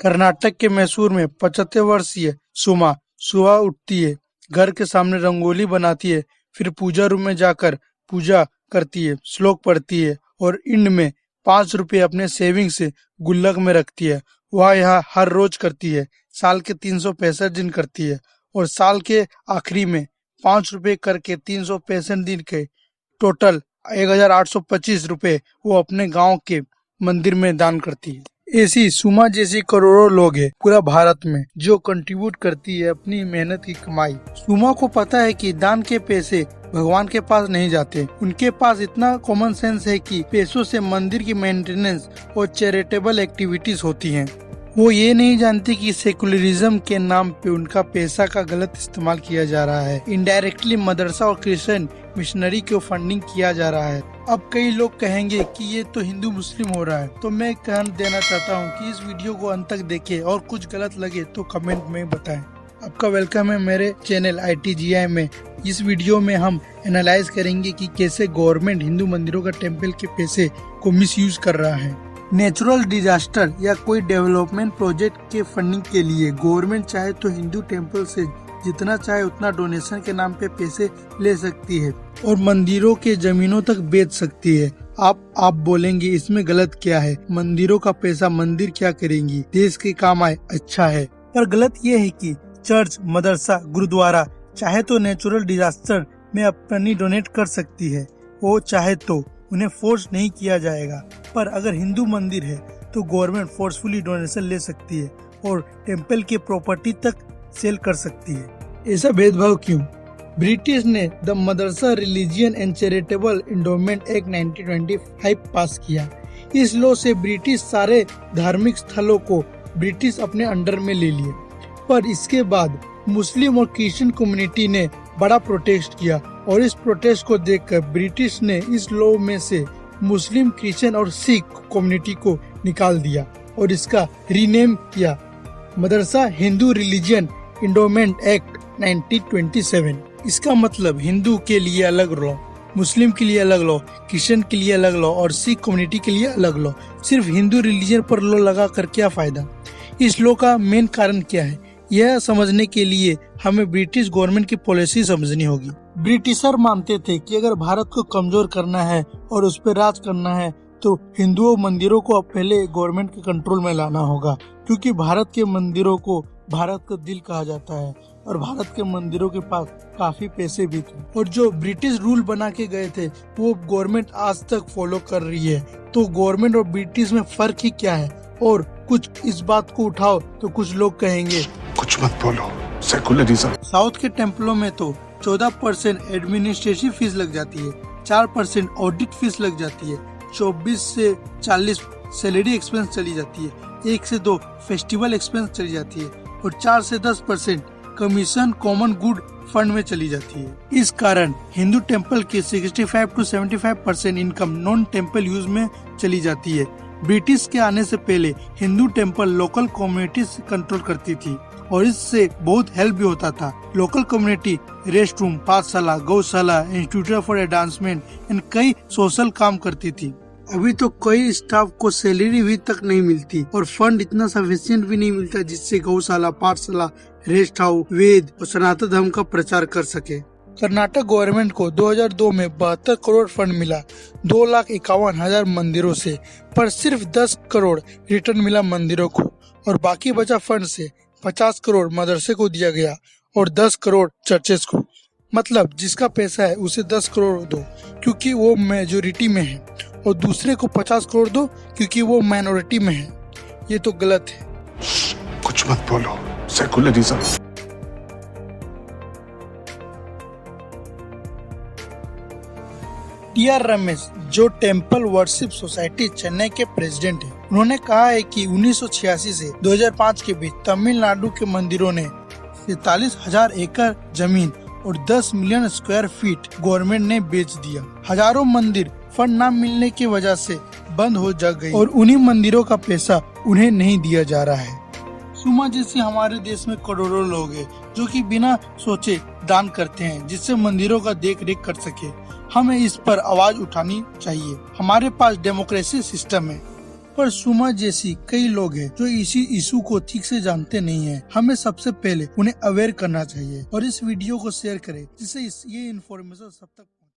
कर्नाटक के मैसूर में 75 वर्षीय सुमा सुबह उठती है, घर के सामने रंगोली बनाती है, फिर पूजा रूम में जाकर पूजा करती है, श्लोक पढ़ती है और इंड में 5 रुपए अपने सेविंग से गुल्लक में रखती है। वह यह हर रोज करती है, साल के 365 दिन करती है और साल के आखिरी में 5 रुपए करके 365 दिन के टोटल 1825 रुपए वो अपने गांव के मंदिर में दान करती है। ऐसी सुमा जैसी करोड़ों लोग हैं पूरा भारत में जो कंट्रीब्यूट करती है अपनी मेहनत की कमाई। सुमा को पता है कि दान के पैसे भगवान के पास नहीं जाते, उनके पास इतना कॉमन सेंस है कि पैसों से मंदिर की मेंटेनेंस और चैरिटेबल एक्टिविटीज होती हैं। वो ये नहीं जानती कि सेकुलरिज्म के नाम पे उनका पैसा का गलत इस्तेमाल किया जा रहा है, इनडायरेक्टली मदरसा और क्रिश्चियन मिशनरी को फंडिंग किया जा रहा है। अब कई लोग कहेंगे कि ये तो हिंदू मुस्लिम हो रहा है, तो मैं कहना देना चाहता हूँ कि इस वीडियो को अंत तक देखें और कुछ गलत लगे तो कमेंट में बताएं। आपका वेलकम है मेरे चैनल ITGI में। इस वीडियो में हम एनालाइज करेंगे कि कैसे गवर्नमेंट हिंदू मंदिरों का टेम्पल के पैसे को मिसयूज कर रहा है। नेचुरल डिजास्टर या कोई डेवलपमेंट प्रोजेक्ट के फंडिंग के लिए गवर्नमेंट चाहे तो हिंदू टेम्पल से जितना चाहे उतना डोनेशन के नाम पे पैसे ले सकती है और मंदिरों के जमीनों तक बेच सकती है। आप बोलेंगे इसमें गलत क्या है, मंदिरों का पैसा मंदिर क्या करेंगी, देश के काम आए, अच्छा है। पर गलत ये है कि चर्च, मदरसा, गुरुद्वारा चाहे तो नेचुरल डिजास्टर में अपनी डोनेट कर सकती है, वो चाहे तो उन्हें फोर्स नहीं किया जाएगा। पर अगर हिंदू मंदिर है तो गवर्नमेंट फोर्सफुली डोनेशन ले सकती है और टेम्पल की प्रॉपर्टी तक सेल कर सकती है। ऐसा भेदभाव क्यों? ब्रिटिश ने the Madrasa religion and charitable endowment act 1925 पास किया। इस लॉ से ब्रिटिश सारे धार्मिक स्थलों को ब्रिटिश अपने अंडर में ले लिए। पर इसके बाद मुस्लिम और क्रिश्चियन कम्युनिटी ने बड़ा प्रोटेस्ट किया और इस प्रोटेस्ट को देखकर ब्रिटिश ने इस लॉ में से मुस्लिम, क्रिश्चियन और सिख कम्युनिटी को निकाल दिया और इसका रीनेम किया मदरसा हिंदू रिलीजियन एंडोमेंट एक्ट 1927। इसका मतलब हिंदू के लिए अलग लॉ, मुस्लिम के लिए अलग लॉ, क्रिश्चियन के लिए अलग लॉ और सिख कम्युनिटी के लिए अलग लॉ। सिर्फ हिंदू रिलीजन पर लॉ लगा कर क्या फायदा? इस लॉ का मेन कारण क्या है, यह समझने के लिए हमें ब्रिटिश गवर्नमेंट की पॉलिसी समझनी होगी। ब्रिटिशर मानते थे कि अगर भारत को कमजोर करना है और उस पर राज करना है तो हिंदुओं मंदिरों को पहले गवर्नमेंट के कंट्रोल में लाना होगा, क्योंकि भारत के मंदिरों को भारत का दिल कहा जाता है और भारत के मंदिरों के पास काफी पैसे भी थे। और जो ब्रिटिश रूल बना के गए थे वो गवर्नमेंट आज तक फॉलो कर रही है। तो गवर्नमेंट और ब्रिटिश में फर्क ही क्या है? और कुछ इस बात को उठाओ तो कुछ लोग कहेंगे कुछ मत बोलो, सेकुलरिज्म। साउथ के टेम्पलों में तो 14% एडमिनिस्ट्रेटिव फीस लग जाती है, 4% ऑडिट फीस लग जाती है, 24 से 40 सैलरी एक्सपेंस चली जाती है, 1 से 2 फेस्टिवल एक्सपेंस चली जाती है और 4 से 10% कमीशन कॉमन गुड फंड में चली जाती है। इस कारण हिंदू टेम्पल की 65 to 75% income non temple use में चली जाती है। ब्रिटिश के आने से पहले Hindu temple local community control करती थी और इससे बहुत हेल्प भी होता था। लोकल कम्युनिटी रेस्ट रूम, पाठशाला, गौशाला, इंस्टीट्यूट फॉर एडवांसमेंट एंड कई सोशल काम करती थी। अभी तो कई स्टाफ को सैलरी भी तक नहीं मिलती और फंड इतना सफिशिएंट भी नहीं मिलता जिससे गौशाला, पाठशाला, रेस्ट हाउस, वेद और सनातन धर्म का प्रचार कर सके। कर्नाटक गवर्नमेंट को 2002 में 72 करोड़ फंड मिला 2,51,000 मंदिरों से, पर सिर्फ 10 करोड़ रिटर्न मिला मंदिरों को और बाकी बचा फंड से 50 करोड़ मदरसे को दिया गया और 10 करोड़ चर्चेस को। मतलब जिसका पैसा है उसे 10 करोड़ दो क्योंकि वो मेजोरिटी में है और दूसरे को 50 करोड़ दो क्योंकि वो माइनॉरिटी में है। ये तो गलत है। कुछ मत बोलो, सेकुलरिज्म। TR रमेश जो टेम्पल वर्शिप सोसाइटी चेन्नई के प्रेसिडेंट हैं, उन्होंने कहा है कि 1986 से 2005 के बीच तमिलनाडु के मंदिरों ने 43,000 एकड़ जमीन और 10 मिलियन स्क्वायर फीट गवर्नमेंट ने बेच दिया। हजारों मंदिर फंड न मिलने की वजह से बंद हो जा गई और उन्हीं मंदिरों का पैसा उन्हें नहीं दिया जा रहा है। सुमा जैसे हमारे देश में करोड़ों लोग हैं जो कि बिना सोचे दान करते हैं जिससे मंदिरों का देख रेख कर सके। हमें इस पर आवाज उठानी चाहिए। हमारे पास डेमोक्रेसी सिस्टम है, पर सुमा जैसी कई लोग हैं जो इसी इशू को ठीक से जानते नहीं है। हमें सबसे पहले उन्हें अवेयर करना चाहिए और इस वीडियो को शेयर करें जिससे ये इन्फॉर्मेशन सब तक